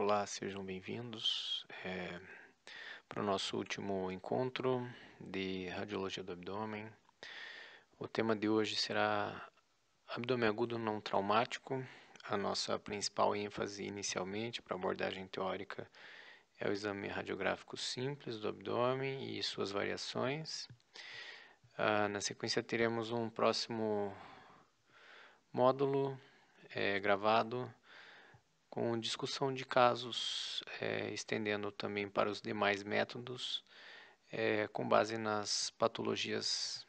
Olá, sejam bem-vindos para o nosso último encontro de radiologia do abdômen. O tema de hoje será abdômen agudo não traumático. A nossa principal ênfase inicialmente para abordagem teórica é o exame radiográfico simples do abdômen e suas variações. Na sequência teremos um próximo módulo gravado com discussão de casos, estendendo também para os demais métodos, com base nas patologias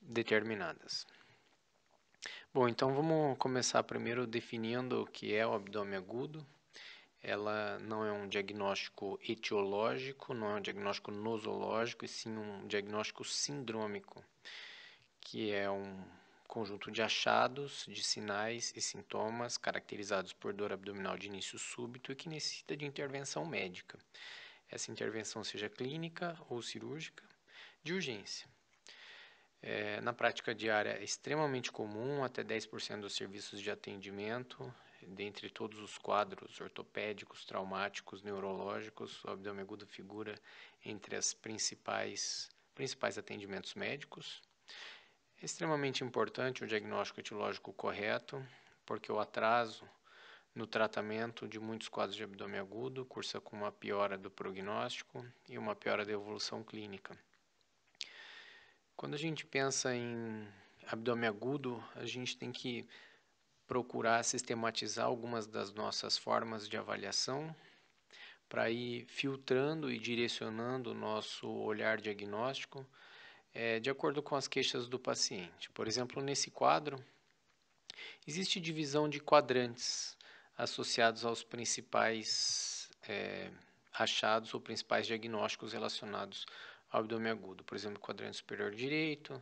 determinadas. Bom, então vamos começar primeiro definindo o que é o abdômen agudo. Ela não é um diagnóstico etiológico, não é um diagnóstico nosológico, e sim um diagnóstico sindrômico, que é um conjunto de achados, de sinais e sintomas caracterizados por dor abdominal de início súbito e que necessita de intervenção médica. Essa intervenção seja clínica ou cirúrgica, de urgência. Na prática diária é extremamente comum, até 10% dos serviços de atendimento, dentre todos os quadros ortopédicos, traumáticos, neurológicos, o abdômen agudo figura entre os principais atendimentos médicos. É extremamente importante o diagnóstico etiológico correto, porque o atraso no tratamento de muitos quadros de abdômen agudo cursa com uma piora do prognóstico e uma piora da evolução clínica. Quando a gente pensa em abdômen agudo, a gente tem que procurar sistematizar algumas das nossas formas de avaliação para ir filtrando e direcionando o nosso olhar diagnóstico de acordo com as queixas do paciente. Por exemplo, nesse quadro, existe divisão de quadrantes associados aos principais achados ou principais diagnósticos relacionados ao abdômen agudo. Por exemplo, quadrante superior direito,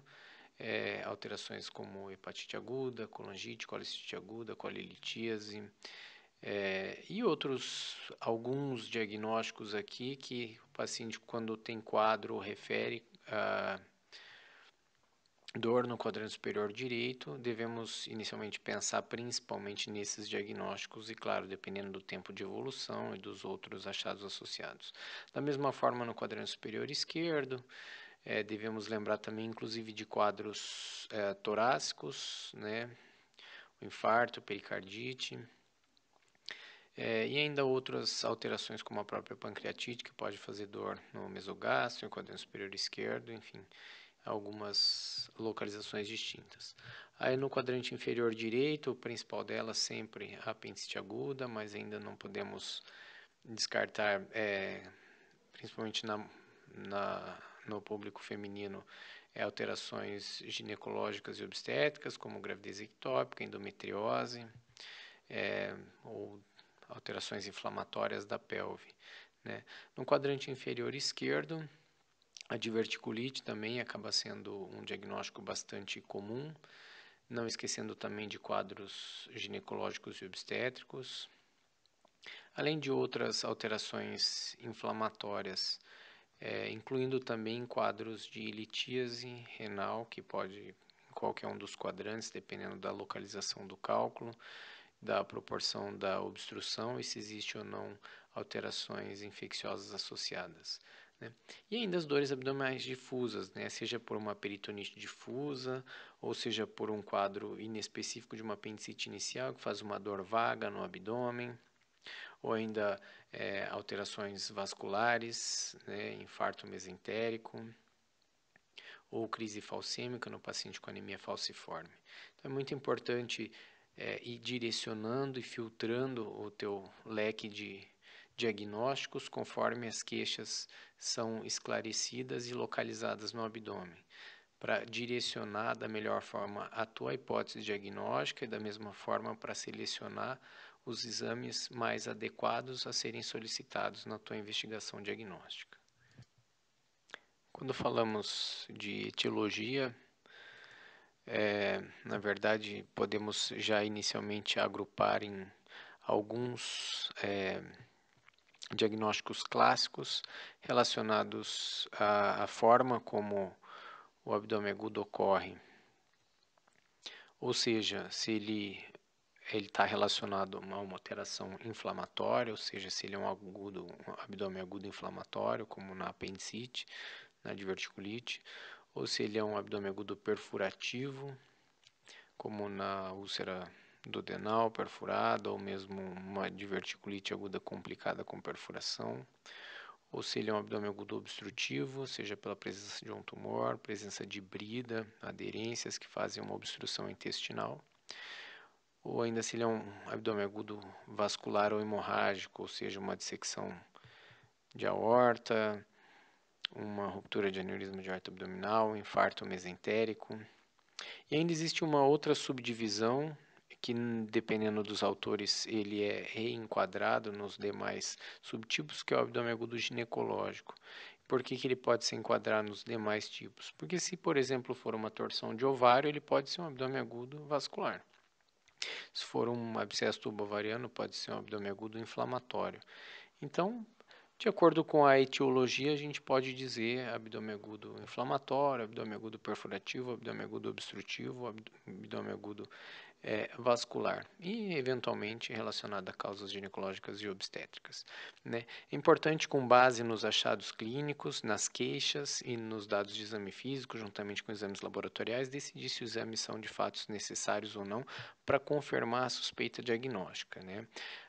alterações como hepatite aguda, colangite, colicite aguda, colilitíase, e alguns diagnósticos aqui que o paciente, quando tem quadro, refere a dor no quadrante superior direito. Devemos inicialmente pensar principalmente nesses diagnósticos e, claro, dependendo do tempo de evolução e dos outros achados associados. Da mesma forma, no quadrante superior esquerdo, devemos lembrar também, inclusive, de quadros torácicos, né? O infarto, pericardite, e ainda outras alterações como a própria pancreatite, que pode fazer dor no mesogástrio, no quadrante superior esquerdo, enfim, algumas localizações distintas. Aí no quadrante inferior direito, o principal dela sempre a apendicite aguda, mas ainda não podemos descartar, principalmente no público feminino, alterações ginecológicas e obstétricas, como gravidez ectópica, endometriose, ou alterações inflamatórias da pelve, né? No quadrante inferior esquerdo, a diverticulite também acaba sendo um diagnóstico bastante comum, não esquecendo também de quadros ginecológicos e obstétricos, além de outras alterações inflamatórias, incluindo também quadros de litíase renal, que pode em qualquer um dos quadrantes, dependendo da localização do cálculo, da proporção da obstrução e se existe ou não alterações infecciosas associadas, né? E ainda as dores abdominais difusas, né? Seja por uma peritonite difusa ou seja por um quadro inespecífico de uma apendicite inicial que faz uma dor vaga no abdômen, ou ainda alterações vasculares, né? Infarto mesentérico ou crise falcêmica no paciente com anemia falciforme. Então é muito importante ir direcionando e filtrando o teu leque de diagnósticos conforme as queixas são esclarecidas e localizadas no abdômen, para direcionar da melhor forma a tua hipótese diagnóstica e da mesma forma para selecionar os exames mais adequados a serem solicitados na tua investigação diagnóstica. Quando falamos de etiologia, na verdade, podemos já inicialmente agrupar em alguns diagnósticos clássicos relacionados à forma como o abdômen agudo ocorre. Ou seja, se ele ele está relacionado a uma alteração inflamatória, ou seja, se ele é um abdômen agudo inflamatório, como na apendicite, na diverticulite, ou se ele é um abdômen agudo perfurativo, como na úlcera duodenal perfurada, ou mesmo uma diverticulite aguda complicada com perfuração, ou se ele é um abdômen agudo obstrutivo, seja pela presença de um tumor, presença de brida, aderências que fazem uma obstrução intestinal, ou ainda se ele é um abdômen agudo vascular ou hemorrágico, ou seja, uma dissecção de aorta, uma ruptura de aneurisma de aorta abdominal, um infarto mesentérico. E ainda existe uma outra subdivisão que, dependendo dos autores, ele é reenquadrado nos demais subtipos, que é o abdômen agudo ginecológico. Por que ele pode se enquadrar nos demais tipos? Porque se, por exemplo, for uma torção de ovário, ele pode ser um abdômen agudo vascular. Se for um abscesso tubo-ovariano, pode ser um abdômen agudo inflamatório. Então, de acordo com a etiologia, a gente pode dizer abdômen agudo inflamatório, abdômen agudo perfurativo, abdômen agudo obstrutivo, abdômen agudo vascular e, eventualmente, relacionado a causas ginecológicas e obstétricas. Né? É importante, com base nos achados clínicos, nas queixas e nos dados de exame físico, juntamente com exames laboratoriais, decidir se os exames são de fato necessários ou não para confirmar a suspeita diagnóstica. Né?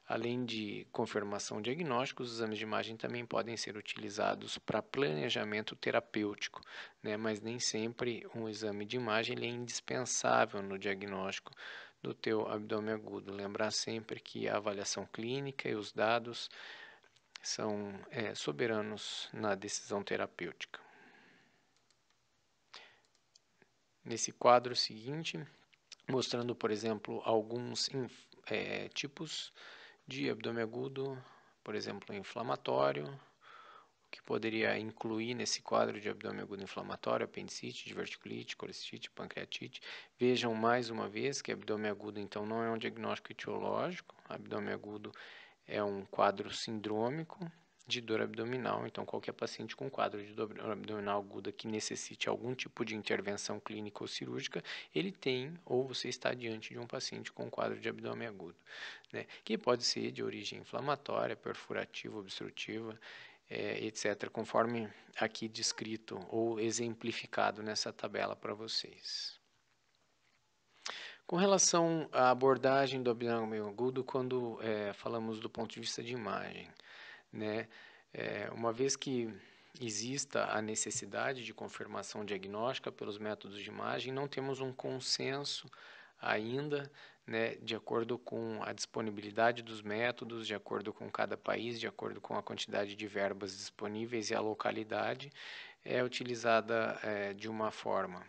Além de confirmação diagnóstica, os exames de imagem também podem ser utilizados para planejamento terapêutico, né? Mas nem sempre um exame de imagem ele é indispensável no diagnóstico do teu abdômen agudo. Lembrar sempre que a avaliação clínica e os dados são soberanos na decisão terapêutica. Nesse quadro seguinte, mostrando, por exemplo, alguns tipos de abdômen agudo, por exemplo, inflamatório, que poderia incluir nesse quadro de abdômen agudo inflamatório, apendicite, diverticulite, colecistite, pancreatite. Vejam mais uma vez que abdômen agudo, então, não é um diagnóstico etiológico. Abdômen agudo é um quadro sindrômico de dor abdominal. Então, qualquer paciente com quadro de dor abdominal aguda que necessite algum tipo de intervenção clínica ou cirúrgica, ele tem ou você está diante de um paciente com quadro de abdômen agudo, né? Que pode ser de origem inflamatória, perfurativa, obstrutiva, etc., conforme aqui descrito ou exemplificado nessa tabela para vocês. Com relação à abordagem do abdômen agudo, quando falamos do ponto de vista de imagem, né? Uma vez que exista a necessidade de confirmação diagnóstica pelos métodos de imagem, não temos um consenso ainda, né, de acordo com a disponibilidade dos métodos, de acordo com cada país, de acordo com a quantidade de verbas disponíveis e a localidade, é utilizada de uma forma.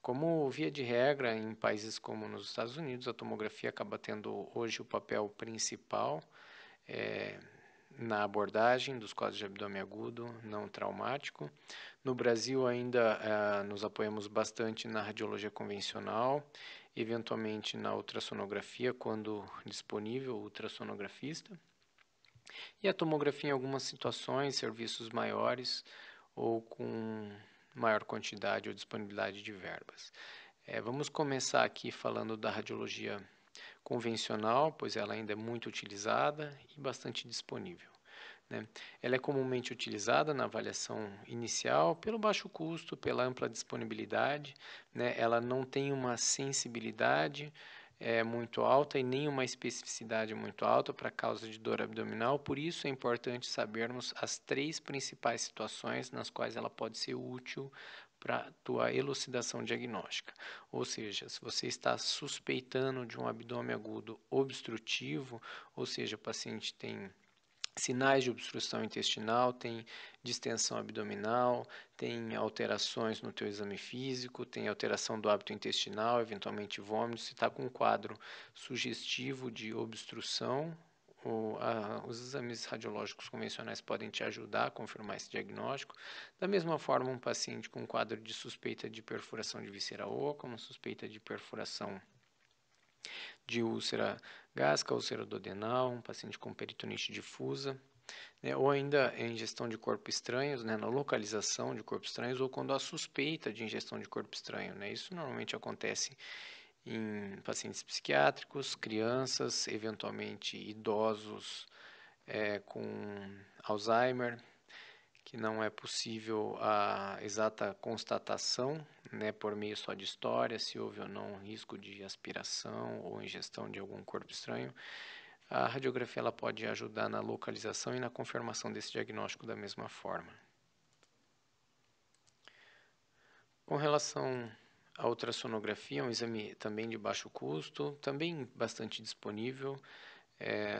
Como via de regra, em países como nos Estados Unidos, a tomografia acaba tendo hoje o papel principal na abordagem dos quadros de abdômen agudo não traumático. No Brasil ainda nos apoiamos bastante na radiologia convencional, eventualmente na ultrassonografia, quando disponível, ultrassonografista. E a tomografia em algumas situações, serviços maiores ou com maior quantidade ou disponibilidade de verbas. Vamos começar aqui falando da radiologia convencional, pois ela ainda é muito utilizada e bastante disponível, né? Ela é comumente utilizada na avaliação inicial pelo baixo custo, pela ampla disponibilidade, né? Ela não tem uma sensibilidade muito alta e nem uma especificidade muito alta para causa de dor abdominal, por isso é importante sabermos as 3 principais situações nas quais ela pode ser útil para a tua elucidação diagnóstica. Ou seja, se você está suspeitando de um abdômen agudo obstrutivo, ou seja, o paciente tem sinais de obstrução intestinal, tem distensão abdominal, tem alterações no teu exame físico, tem alteração do hábito intestinal, eventualmente vômito, se está com um quadro sugestivo de obstrução, os exames radiológicos convencionais podem te ajudar a confirmar esse diagnóstico. Da mesma forma, um paciente com um quadro de suspeita de perfuração de víscera oca, uma suspeita de perfuração de úlcera gástrica, úlcera duodenal, um paciente com peritonite difusa, né, ou ainda em ingestão de corpos estranhos, né, na localização de corpos estranhos, ou quando há suspeita de ingestão de corpo estranho, né. Isso normalmente acontece em pacientes psiquiátricos, crianças, eventualmente idosos com Alzheimer, que não é possível a exata constatação, né, por meio só de história, se houve ou não risco de aspiração ou ingestão de algum corpo estranho. A radiografia ela pode ajudar na localização e na confirmação desse diagnóstico da mesma forma. Com relação à ultrassonografia, um exame também de baixo custo, também bastante disponível.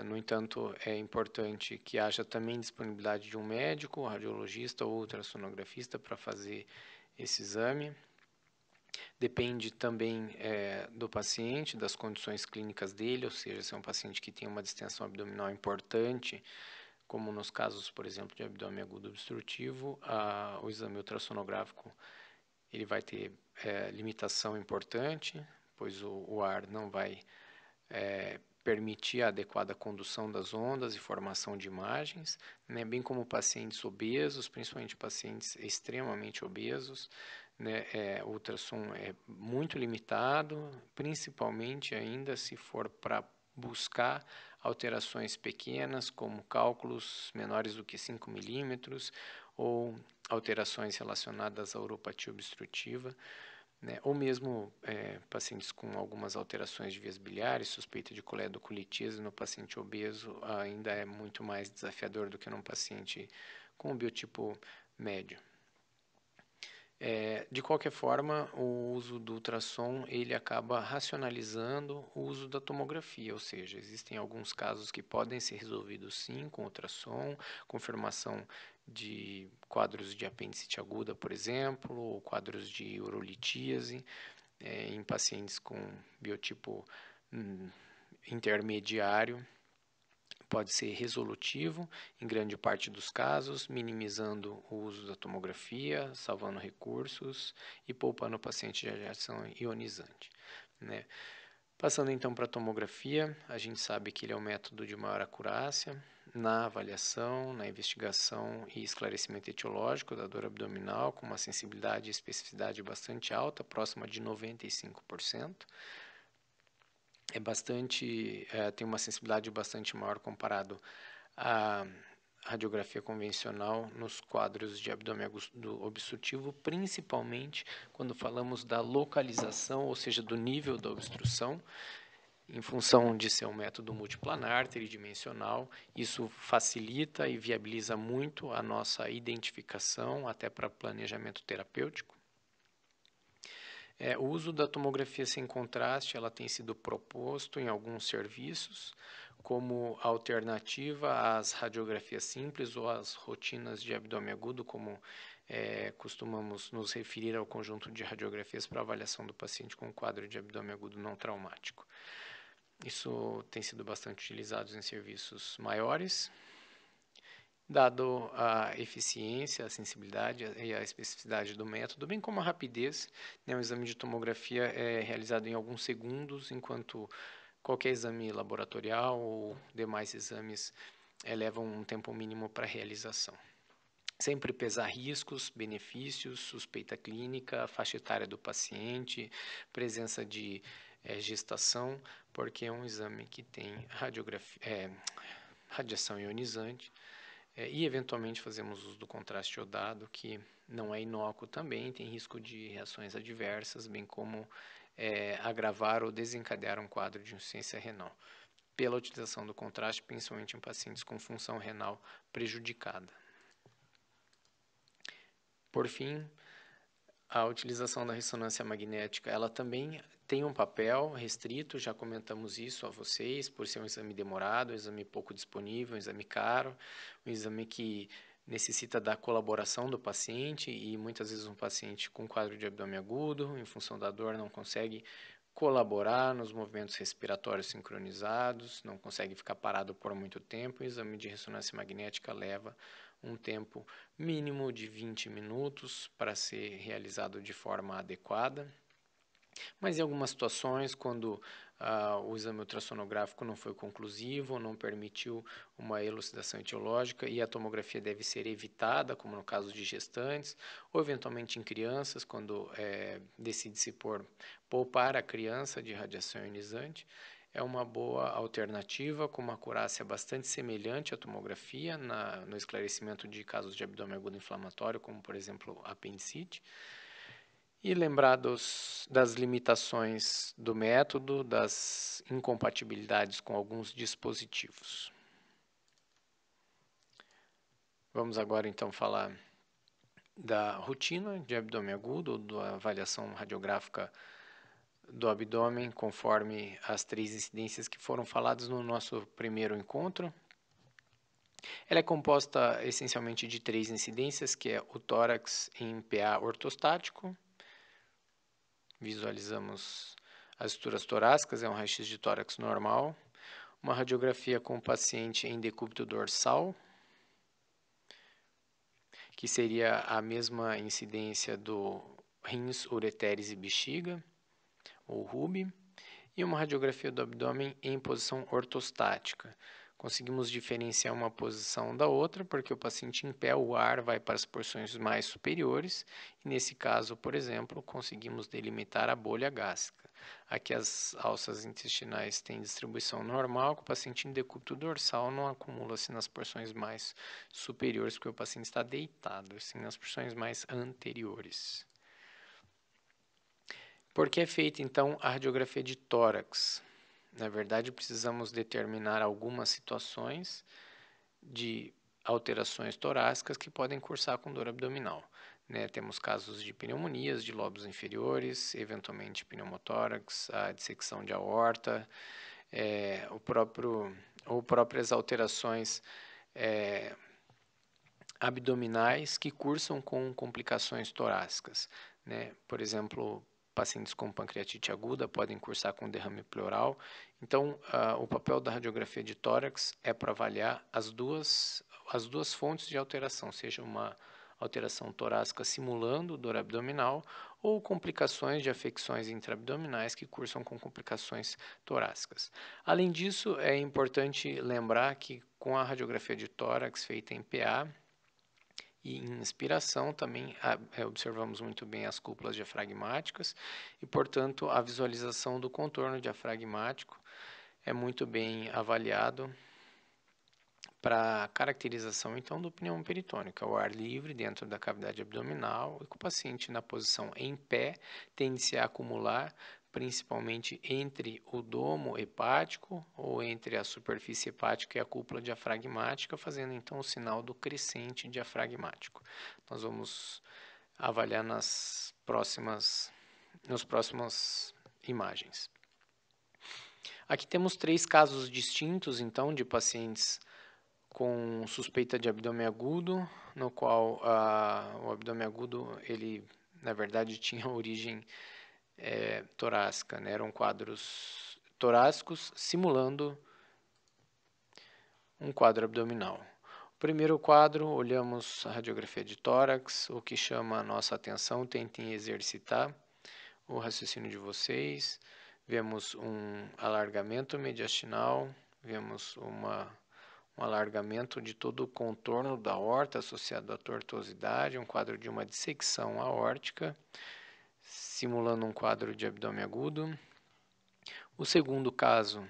No entanto, é importante que haja também disponibilidade de um médico, radiologista ou ultrassonografista para fazer esse exame. Depende também do paciente, das condições clínicas dele, ou seja, se é um paciente que tem uma distensão abdominal importante, como nos casos, por exemplo, de abdômen agudo obstrutivo, o exame ultrassonográfico ele vai ter limitação importante, pois o ar não vai permitir a adequada condução das ondas e formação de imagens, né, bem como pacientes obesos, principalmente pacientes extremamente obesos, né, o ultrassom é muito limitado, principalmente ainda se for para buscar alterações pequenas, como cálculos menores do que 5 milímetros, ou alterações relacionadas à uropatia obstrutiva, né, ou mesmo pacientes com algumas alterações de vias biliares, suspeita de coledocolitíase no paciente obeso ainda é muito mais desafiador do que num paciente com biotipo médio. De qualquer forma, o uso do ultrassom ele acaba racionalizando o uso da tomografia, ou seja, existem alguns casos que podem ser resolvidos sim com ultrassom, confirmação de quadros de apendicite aguda, por exemplo, ou quadros de urolitíase, em pacientes com biotipo intermediário. Pode ser resolutivo em grande parte dos casos, minimizando o uso da tomografia, salvando recursos e poupando o paciente de radiação ionizante, né? Passando então para a tomografia, a gente sabe que ele é o método de maior acurácia na avaliação, na investigação e esclarecimento etiológico da dor abdominal, com uma sensibilidade e especificidade bastante alta, próxima de 95%. Tem uma sensibilidade bastante maior comparado à radiografia convencional nos quadros de abdômen obstrutivo, principalmente quando falamos da localização, ou seja, do nível da obstrução, em função de ser um método multiplanar, tridimensional. Isso facilita e viabiliza muito a nossa identificação, até para planejamento terapêutico. O uso da tomografia sem contraste ela tem sido proposto em alguns serviços como alternativa às radiografias simples ou às rotinas de abdômen agudo, como costumamos nos referir ao conjunto de radiografias para avaliação do paciente com quadro de abdômen agudo não traumático. Isso tem sido bastante utilizado em serviços maiores. Dado a eficiência, a sensibilidade e a especificidade do método, bem como a rapidez, né, o exame de tomografia é realizado em alguns segundos, enquanto qualquer exame laboratorial ou demais exames levam um tempo mínimo para realização. Sempre pesar riscos, benefícios, suspeita clínica, faixa etária do paciente, presença de gestação, porque é um exame que tem radiação ionizante. E eventualmente fazemos uso do contraste iodado, que não é inócuo também, tem risco de reações adversas, bem como agravar ou desencadear um quadro de insuficiência renal, pela utilização do contraste, principalmente em pacientes com função renal prejudicada. Por fim, a utilização da ressonância magnética, ela também tem um papel restrito, já comentamos isso a vocês, por ser um exame demorado, um exame pouco disponível, um exame caro, um exame que necessita da colaboração do paciente e muitas vezes um paciente com quadro de abdômen agudo, em função da dor, não consegue colaborar nos movimentos respiratórios sincronizados, não consegue ficar parado por muito tempo. O exame de ressonância magnética leva um tempo mínimo de 20 minutos para ser realizado de forma adequada. Mas em algumas situações, quando o exame ultrassonográfico não foi conclusivo, não permitiu uma elucidação etiológica e a tomografia deve ser evitada, como no caso de gestantes, ou eventualmente em crianças, quando decide-se poupar a criança de radiação ionizante. É uma boa alternativa, com uma acurácia bastante semelhante à tomografia no esclarecimento de casos de abdômen agudo inflamatório, como por exemplo apendicite. E lembrar das limitações do método, das incompatibilidades com alguns dispositivos. Vamos agora então falar da rotina de abdômen agudo, da avaliação radiográfica do abdômen, conforme as 3 incidências que foram faladas no nosso primeiro encontro. Ela é composta essencialmente de 3 incidências, que é o tórax em PA ortostático. Visualizamos as estruturas torácicas, é um raio-x de tórax normal. Uma radiografia com o paciente em decúbito dorsal, que seria a mesma incidência do rins, ureteres e bexiga, ou RUB, e uma radiografia do abdômen em posição ortostática. Conseguimos diferenciar uma posição da outra, porque o paciente em pé, o ar vai para as porções mais superiores, e nesse caso, por exemplo, conseguimos delimitar a bolha gástrica. Aqui as alças intestinais têm distribuição normal, que o paciente em decúbito dorsal não acumula-se nas porções mais superiores, porque o paciente está deitado, assim nas porções mais anteriores. Por que é feita então a radiografia de tórax? Na verdade, precisamos determinar algumas situações de alterações torácicas que podem cursar com dor abdominal. Temos casos de pneumonias de lobos inferiores, eventualmente pneumotórax, a dissecção de aorta, ou próprias alterações abdominais que cursam com complicações torácicas. Por exemplo, pacientes com pancreatite aguda podem cursar com derrame pleural. Então, o papel da radiografia de tórax é para avaliar as duas fontes de alteração, seja uma alteração torácica simulando dor abdominal ou complicações de afecções intraabdominais que cursam com complicações torácicas. Além disso, é importante lembrar que com a radiografia de tórax feita em PA, e em inspiração também observamos muito bem as cúpulas diafragmáticas e, portanto, a visualização do contorno diafragmático é muito bem avaliado para caracterização então do pneumo peritônico, o ar livre dentro da cavidade abdominal e com o paciente na posição em pé tende-se a acumular principalmente entre o domo hepático ou entre a superfície hepática e a cúpula diafragmática, fazendo então o sinal do crescente diafragmático. Nós vamos avaliar nas próximas imagens. Aqui temos 3 casos distintos então de pacientes com suspeita de abdômen agudo, no qual o abdômen agudo, ele na verdade tinha origem torácica, eram quadros torácicos simulando um quadro abdominal. O primeiro quadro, olhamos a radiografia de tórax, o que chama a nossa atenção, tentem exercitar o raciocínio de vocês. Vemos um alargamento mediastinal, vemos um alargamento de todo o contorno da aorta associado à tortuosidade, um quadro de uma dissecção aórtica, simulando um quadro de abdômen agudo. O segundo caso,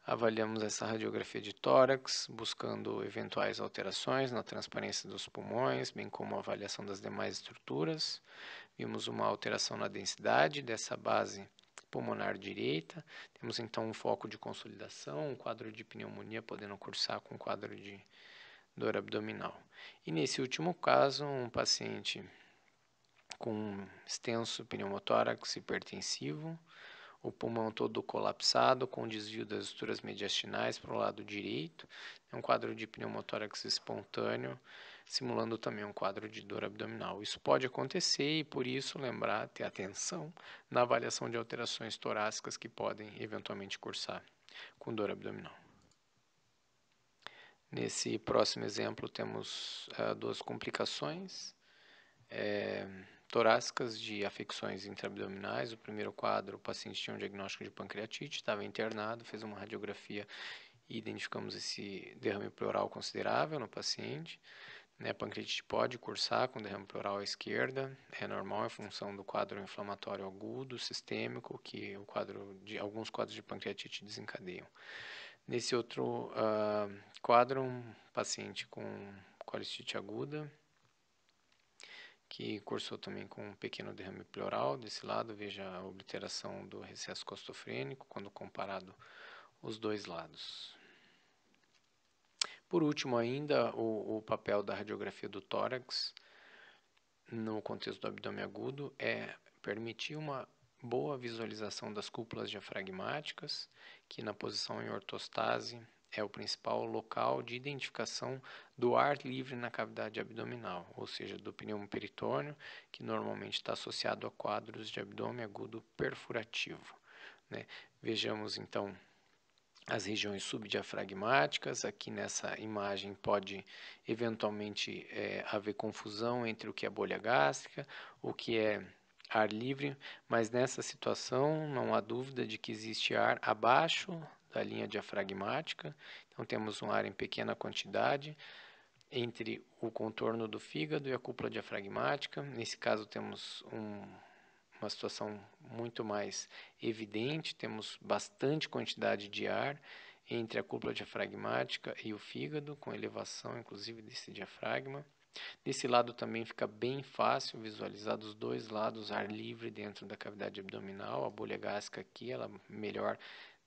avaliamos essa radiografia de tórax, buscando eventuais alterações na transparência dos pulmões, bem como a avaliação das demais estruturas. Vimos uma alteração na densidade dessa base pulmonar direita. Temos então um foco de consolidação, um quadro de pneumonia podendo cursar com um quadro de dor abdominal. E nesse último caso, um paciente com extenso pneumotórax hipertensivo, o pulmão todo colapsado, com desvio das estruturas mediastinais para o lado direito, um quadro de pneumotórax espontâneo, simulando também um quadro de dor abdominal. Isso pode acontecer e, por isso, lembrar, ter atenção na avaliação de alterações torácicas que podem eventualmente cursar com dor abdominal. Nesse próximo exemplo, temos 2 complicações. torácicas de afecções intraabdominais. O primeiro quadro, o paciente tinha um diagnóstico de pancreatite, estava internado, fez uma radiografia e identificamos esse derrame pleural considerável no paciente. A pancreatite pode cursar com derrame pleural à esquerda, é normal em função do quadro inflamatório agudo, sistêmico, que alguns quadros de pancreatite desencadeiam. Nesse outro quadro, um paciente com colicite aguda, que cursou também com um pequeno derrame pleural. Desse lado, veja a obliteração do recesso costofrênico, quando comparado os dois lados. Por último ainda, o papel da radiografia do tórax no contexto do abdômen agudo é permitir uma boa visualização das cúpulas diafragmáticas, que na posição em ortostase é o principal local de identificação do ar livre na cavidade abdominal, ou seja, do pneumo peritônio, que normalmente está associado a quadros de abdômen agudo perfurativo. Vejamos então as regiões subdiafragmáticas. Aqui nessa imagem pode eventualmente haver confusão entre o que é bolha gástrica, o que é ar livre, mas nessa situação não há dúvida de que existe ar abaixo da linha diafragmática. Então temos um ar em pequena quantidade entre o contorno do fígado e a cúpula diafragmática. Nesse caso temos uma situação muito mais evidente, temos bastante quantidade de ar entre a cúpula diafragmática e o fígado, com elevação inclusive desse diafragma. Desse lado também fica bem fácil visualizar dos dois lados ar livre dentro da cavidade abdominal. A bolha gástrica aqui, ela é melhor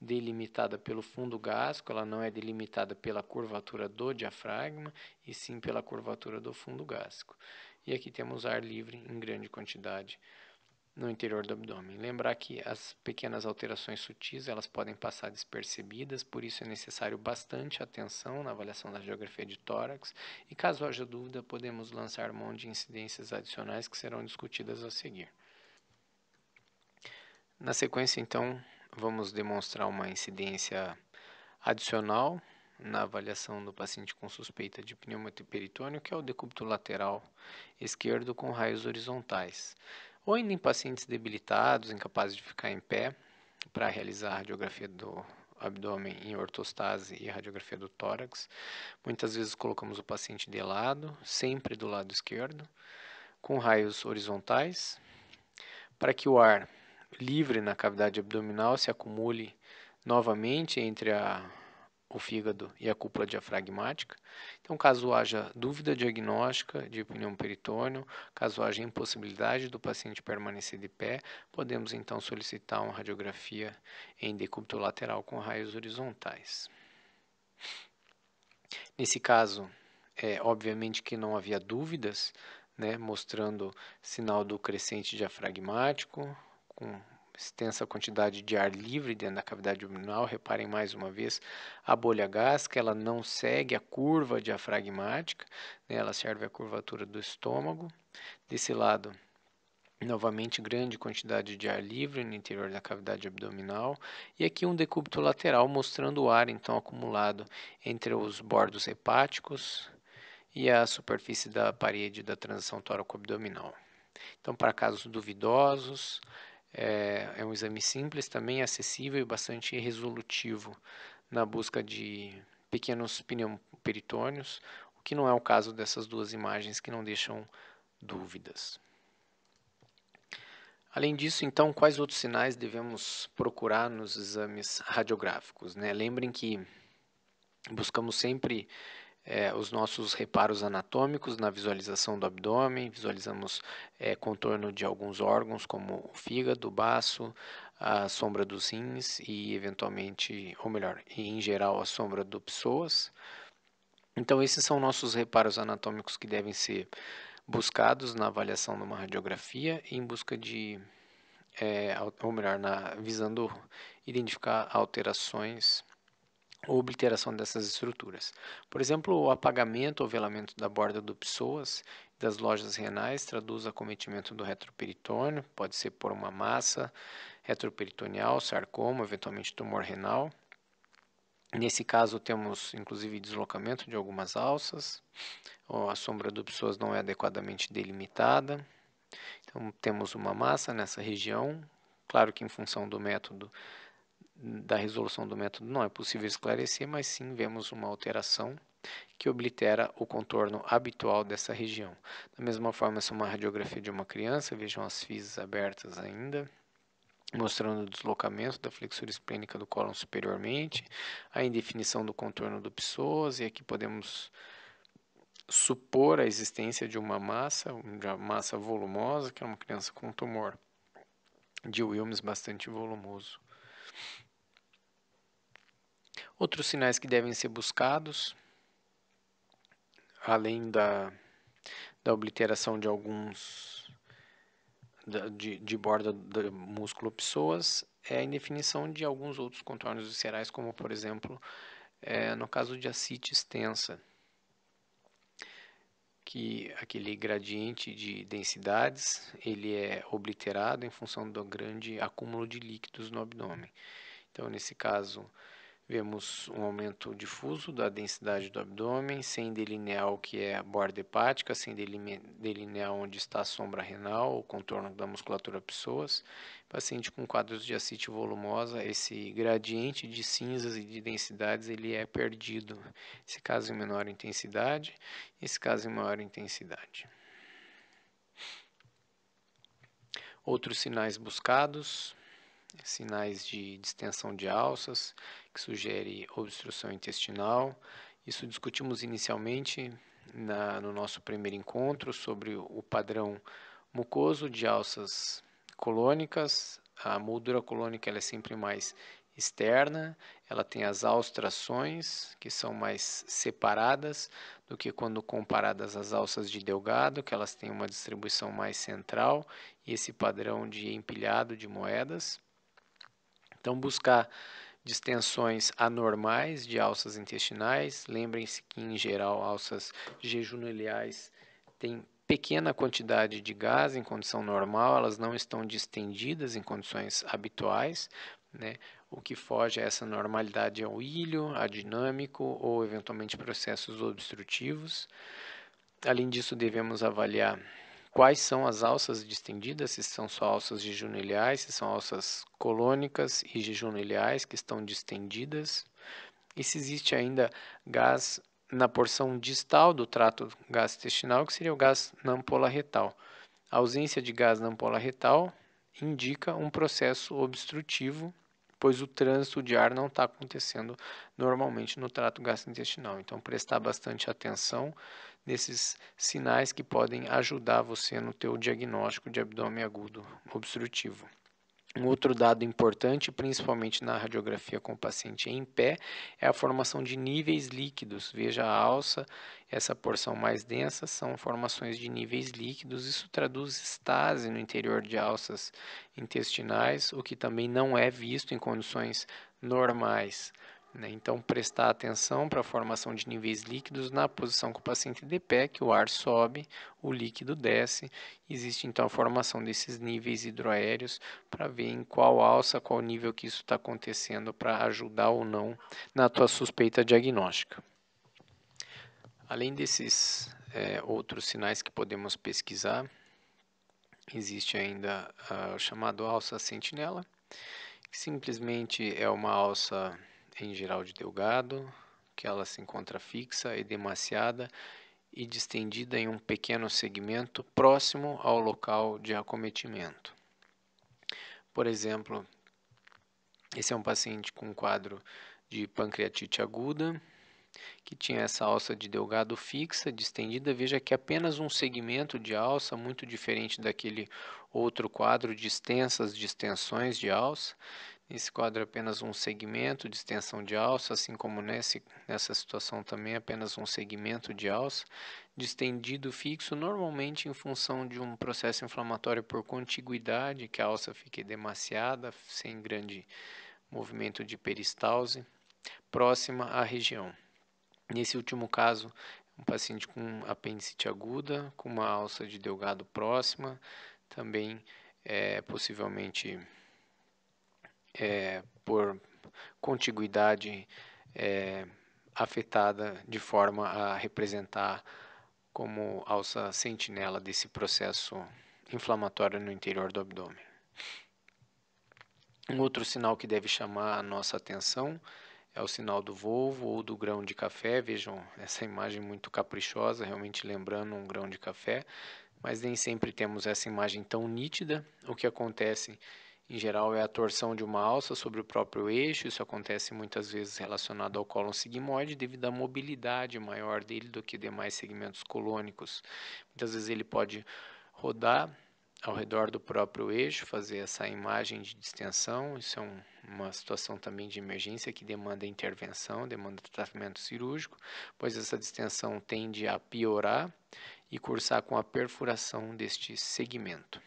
delimitada pelo fundo gástrico, ela não é delimitada pela curvatura do diafragma, e sim pela curvatura do fundo gástrico. E aqui temos ar livre em grande quantidade no interior do abdômen. Lembrar que as pequenas alterações sutis, elas podem passar despercebidas, por isso é necessário bastante atenção na avaliação da radiografia de tórax, e caso haja dúvida, podemos lançar mão de incidências adicionais que serão discutidas a seguir. Na sequência, então, vamos demonstrar uma incidência adicional na avaliação do paciente com suspeita de pneumoperitônio, que é o decúbito lateral esquerdo com raios horizontais, ou ainda em pacientes debilitados, incapazes de ficar em pé, para realizar a radiografia do abdômen em ortostase e a radiografia do tórax. Muitas vezes colocamos o paciente de lado, sempre do lado esquerdo, com raios horizontais, para que o ar livre na cavidade abdominal se acumule novamente entre o fígado e a cúpula diafragmática. Então, caso haja dúvida diagnóstica de pneumo peritônio, caso haja impossibilidade do paciente permanecer de pé, podemos então solicitar uma radiografia em decúbito lateral com raios horizontais. Nesse caso, obviamente que não havia dúvidas, mostrando sinal do crescente diafragmático, com extensa quantidade de ar livre dentro da cavidade abdominal. Reparem mais uma vez, a bolha gástrica, ela não segue a curva diafragmática, ela serve a curvatura do estômago. Desse lado, novamente, grande quantidade de ar livre no interior da cavidade abdominal. E aqui um decúbito lateral mostrando o ar, então, acumulado entre os bordos hepáticos e a superfície da parede da transição tóraco-abdominal. Então, para casos duvidosos, é um exame simples, também acessível e bastante resolutivo na busca de pequenos pneumoperitônios, o que não é o caso dessas duas imagens, que não deixam dúvidas. Além disso, então, quais outros sinais devemos procurar nos exames radiográficos? Lembrem que buscamos sempre os nossos reparos anatômicos na visualização do abdômen, visualizamos contorno de alguns órgãos, como o fígado, o baço, a sombra dos rins e, eventualmente, ou melhor, em geral, a sombra do psoas. Então, esses são nossos reparos anatômicos que devem ser buscados na avaliação de uma radiografia, em busca de, ou melhor, visando identificar alterações ou obliteração dessas estruturas. Por exemplo, o apagamento ou velamento da borda do psoas das lojas renais traduz acometimento do retroperitônio, pode ser por uma massa retroperitoneal, sarcoma, eventualmente tumor renal. Nesse caso, temos inclusive deslocamento de algumas alças, ou a sombra do psoas não é adequadamente delimitada. Então, temos uma massa nessa região, claro que em função do método, da resolução do método não é possível esclarecer, mas sim vemos uma alteração que oblitera o contorno habitual dessa região. Da mesma forma, essa é uma radiografia de uma criança, vejam as físis abertas ainda, mostrando o deslocamento da flexura esplênica do cólon superiormente, a indefinição do contorno do psoas, e aqui podemos supor a existência de uma massa volumosa, que é uma criança com tumor de Wilms bastante volumoso. Outros sinais que devem ser buscados, além da obliteração de alguns de borda do músculo psoas, é a indefinição de alguns outros contornos viscerais, como por exemplo, no caso de ascite extensa, que aquele gradiente de densidades ele é obliterado em função do grande acúmulo de líquidos no abdômen. Então, nesse caso, vemos um aumento difuso da densidade do abdômen, sem delinear o que é a borda hepática, sem delinear onde está a sombra renal, o contorno da musculatura psoas. Paciente com quadros de ascite volumosa, esse gradiente de cinzas e de densidades ele é perdido. Esse caso em menor intensidade, esse caso em maior intensidade. Outros sinais buscados, sinais de distensão de alças, que sugere obstrução intestinal. Isso discutimos inicialmente no nosso primeiro encontro sobre o padrão mucoso de alças colônicas. A moldura colônica ela é sempre mais externa, ela tem as austrações, que são mais separadas do que quando comparadas às alças de Delgado, que elas têm uma distribuição mais central, e esse padrão de empilhado de moedas. Então, buscar distensões anormais de alças intestinais. Lembrem-se que, em geral, alças jejuniliais têm pequena quantidade de gás em condição normal, elas não estão distendidas em condições habituais, né? O que foge a essa normalidade é o ilho, adinâmico ou, eventualmente, processos obstrutivos. Além disso, devemos avaliar quais são as alças distendidas, se são só alças jejuniliais, se são alças colônicas e jejuniliais que estão distendidas, e se existe ainda gás na porção distal do trato gastrointestinal, que seria o gás na ampola retal. A ausência de gás na ampola retal indica um processo obstrutivo, pois o trânsito de ar não está acontecendo normalmente no trato gastrointestinal. Então, prestar bastante atenção nesses sinais que podem ajudar você no teu diagnóstico de abdômen agudo obstrutivo. Um outro dado importante, principalmente na radiografia com o paciente em pé, é a formação de níveis líquidos. Veja a alça, essa porção mais densa são formações de níveis líquidos. Isso traduz estase no interior de alças intestinais, o que também não é visto em condições normais. Então, prestar atenção para a formação de níveis líquidos na posição com o paciente de pé, que o ar sobe, o líquido desce. Existe então a formação desses níveis hidroaéreos para ver em qual alça, qual nível que isso está acontecendo para ajudar ou não na tua suspeita diagnóstica. Além desses outros sinais que podemos pesquisar, existe ainda o chamado alça sentinela, que simplesmente é uma alça em geral de Delgado, que ela se encontra fixa, edemaciada e distendida em um pequeno segmento próximo ao local de acometimento. Por exemplo, esse é um paciente com um quadro de pancreatite aguda, que tinha essa alça de Delgado fixa, distendida. Veja que apenas um segmento de alça, muito diferente daquele outro quadro de extensas distensões de alça. Nesse quadro apenas um segmento de extensão de alça, assim como nessa situação também apenas um segmento de alça, distendido fixo, normalmente em função de um processo inflamatório por contiguidade, que a alça fique demasiada, sem grande movimento de peristalse, próxima à região. Nesse último caso, um paciente com apendicite aguda, com uma alça de Delgado próxima, também possivelmente por contiguidade afetada de forma a representar como alça sentinela desse processo inflamatória no interior do abdômen. Um outro sinal que deve chamar a nossa atenção é o sinal do volvo ou do grão de café. Vejam essa imagem muito caprichosa, realmente lembrando um grão de café, mas nem sempre temos essa imagem tão nítida. O que acontece em geral é a torção de uma alça sobre o próprio eixo. Isso acontece muitas vezes relacionado ao cólon sigmoide devido à mobilidade maior dele do que demais segmentos colônicos. Muitas vezes ele pode rodar ao redor do próprio eixo, fazer essa imagem de distensão. Isso é uma situação também de emergência que demanda intervenção, demanda tratamento cirúrgico, pois essa distensão tende a piorar e cursar com a perfuração deste segmento.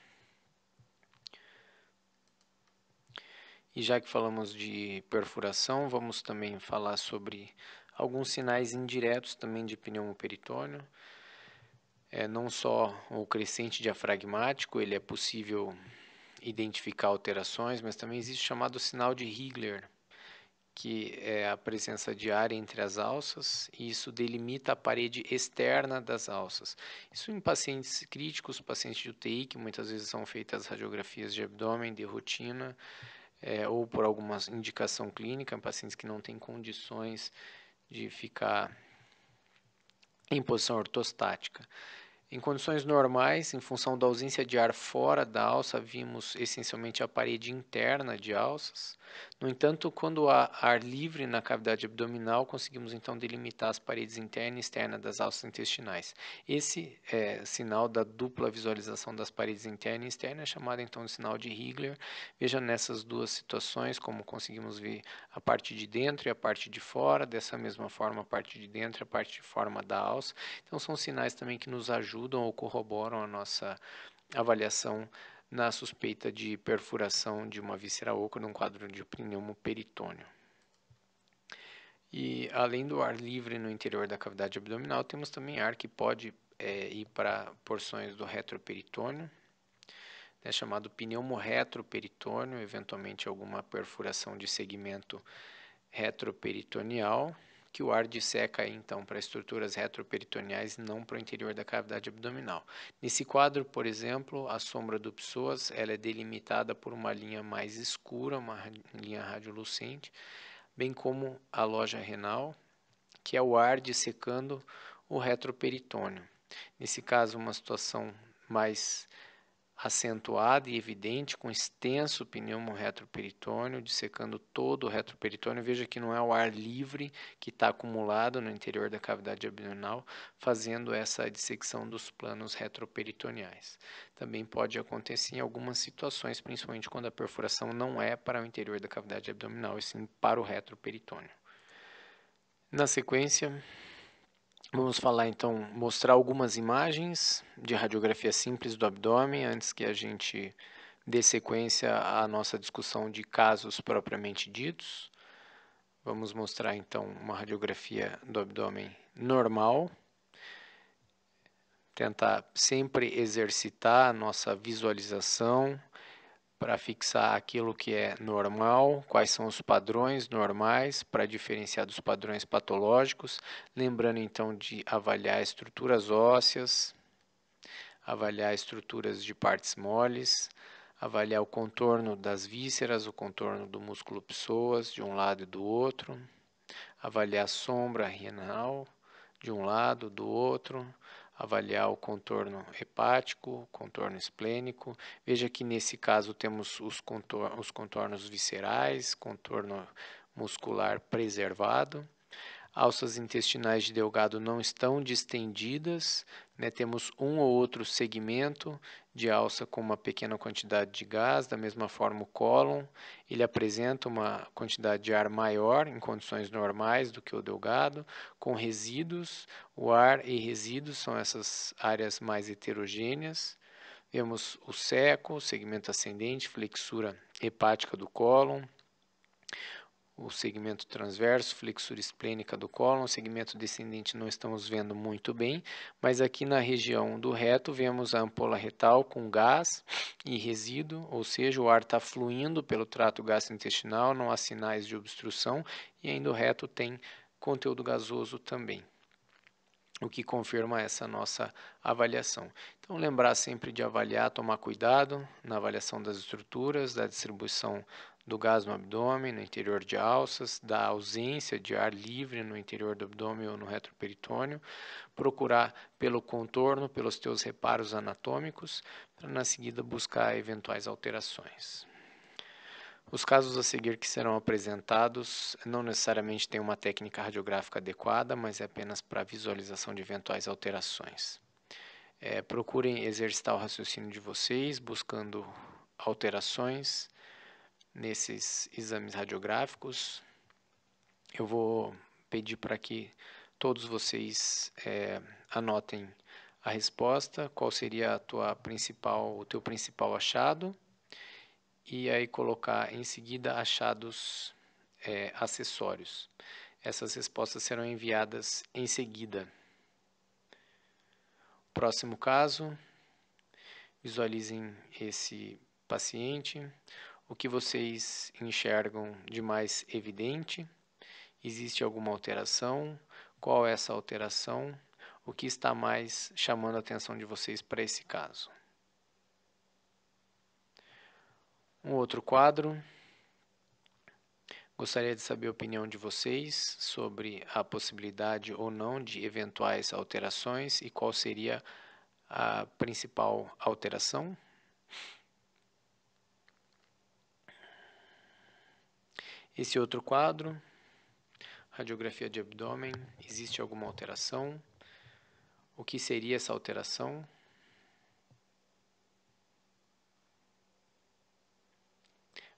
E já que falamos de perfuração, vamos também falar sobre alguns sinais indiretos também de pneumoperitônio. Não só o crescente diafragmático, ele é possível identificar alterações, mas também existe o chamado sinal de Higler, que é a presença de ar entre as alças, e isso delimita a parede externa das alças. Isso em pacientes críticos, pacientes de UTI, que muitas vezes são feitas radiografias de abdômen de rotina, ou por alguma indicação clínica, pacientes que não têm condições de ficar em posição ortostática. Em condições normais, em função da ausência de ar fora da alça, vimos essencialmente a parede interna de alças. No entanto, quando há ar livre na cavidade abdominal, conseguimos então delimitar as paredes interna e externa das alças intestinais. Esse sinal da dupla visualização das paredes interna e externa é chamado então de sinal de Higler. Veja nessas duas situações como conseguimos ver a parte de dentro e a parte de fora, dessa mesma forma a parte de dentro e a parte de fora da alça. Então são sinais também que nos ajudam ou corroboram a nossa avaliação na suspeita de perfuração de uma víscera oca num quadro de pneumoperitônio. E além do ar livre no interior da cavidade abdominal, temos também ar que pode ir para porções do retroperitônio, chamado pneumoretroperitônio, eventualmente alguma perfuração de segmento retroperitoneal, que o ar disseca então para estruturas retroperitoneais e não para o interior da cavidade abdominal. Nesse quadro, por exemplo, a sombra do psoas ela é delimitada por uma linha mais escura, uma linha radiolucente, bem como a loja renal, que é o ar dissecando o retroperitônio. Nesse caso, uma situação mais acentuada e evidente, com extenso pneumoretroperitônio, dissecando todo o retroperitônio. Veja que não é o ar livre que está acumulado no interior da cavidade abdominal, fazendo essa dissecção dos planos retroperitoneais. Também pode acontecer em algumas situações, principalmente quando a perfuração não é para o interior da cavidade abdominal, e sim para o retroperitônio. Na sequência, vamos falar então, mostrar algumas imagens de radiografia simples do abdômen antes que a gente dê sequência à nossa discussão de casos propriamente ditos. Vamos mostrar então uma radiografia do abdômen normal. Tentar sempre exercitar a nossa visualização para fixar aquilo que é normal, quais são os padrões normais para diferenciar dos padrões patológicos, lembrando então de avaliar estruturas ósseas, avaliar estruturas de partes moles, avaliar o contorno das vísceras, o contorno do músculo psoas de um lado e do outro, avaliar a sombra renal de um lado, do outro, avaliar o contorno hepático, contorno esplênico. Veja que nesse caso temos os contornos viscerais, contorno muscular preservado. Alças intestinais de Delgado não estão distendidas, temos um ou outro segmento de alça com uma pequena quantidade de gás, da mesma forma o cólon, ele apresenta uma quantidade de ar maior em condições normais do que o delgado, com resíduos. O ar e resíduos são essas áreas mais heterogêneas. Vemos o seco, o segmento ascendente, flexura hepática do cólon, o segmento transverso, flexura esplênica do cólon. O segmento descendente não estamos vendo muito bem, mas aqui na região do reto vemos a ampola retal com gás e resíduo, ou seja, o ar está fluindo pelo trato gastrointestinal, não há sinais de obstrução e ainda o reto tem conteúdo gasoso também. o que confirma essa nossa avaliação. Então, lembrar sempre de avaliar, tomar cuidado na avaliação das estruturas, da distribuição do gás no abdômen, no interior de alças, da ausência de ar livre no interior do abdômen ou no retroperitônio, procurar pelo contorno, pelos teus reparos anatômicos, para na seguida buscar eventuais alterações. Os casos a seguir que serão apresentados não necessariamente têm uma técnica radiográfica adequada, mas é apenas para visualização de eventuais alterações. Procurem exercitar o raciocínio de vocês, buscando alterações nesses exames radiográficos. Eu vou pedir para que todos vocês anotem a resposta, qual seria o teu principal achado, e aí colocar em seguida achados acessórios. Essas respostas serão enviadas em seguida. Próximo caso, visualizem esse paciente. O que vocês enxergam de mais evidente? Existe alguma alteração? Qual é essa alteração? O que está mais chamando a atenção de vocês para esse caso? Um outro quadro. Gostaria de saber a opinião de vocês sobre a possibilidade ou não de eventuais alterações e qual seria a principal alteração. Esse outro quadro, radiografia de abdômen, existe alguma alteração? O que seria essa alteração?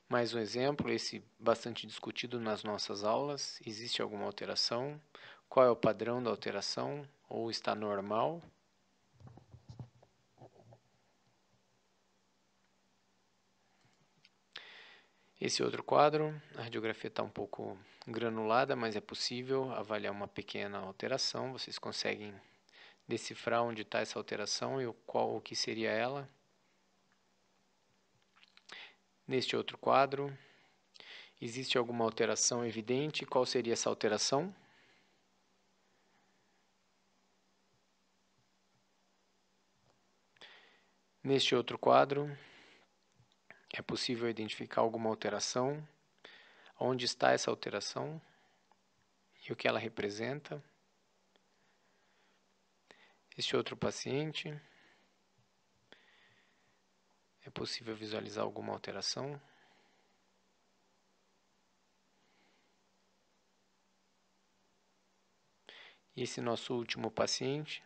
Mais um exemplo, esse bastante discutido nas nossas aulas. Existe alguma alteração? Qual é o padrão da alteração? Ou está normal? Esse outro quadro, a radiografia está um pouco granulada, mas é possível avaliar uma pequena alteração. Vocês conseguem decifrar onde está essa alteração e o que seria ela? Neste outro quadro, existe alguma alteração evidente? Qual seria essa alteração? Neste outro quadro, é possível identificar alguma alteração? Onde está essa alteração? E o que ela representa? Este outro paciente, é possível visualizar alguma alteração? E esse nosso último paciente,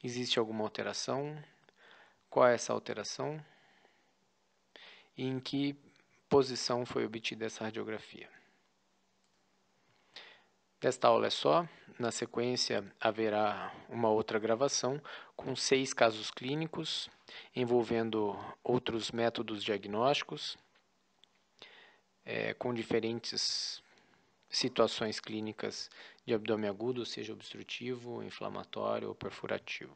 existe alguma alteração? Qual é essa alteração? E em que posição foi obtida essa radiografia? Desta aula é só. Na sequência, haverá uma outra gravação com 6 casos clínicos envolvendo outros métodos diagnósticos com diferentes situações clínicas de abdômen agudo, seja obstrutivo, inflamatório ou perfurativo.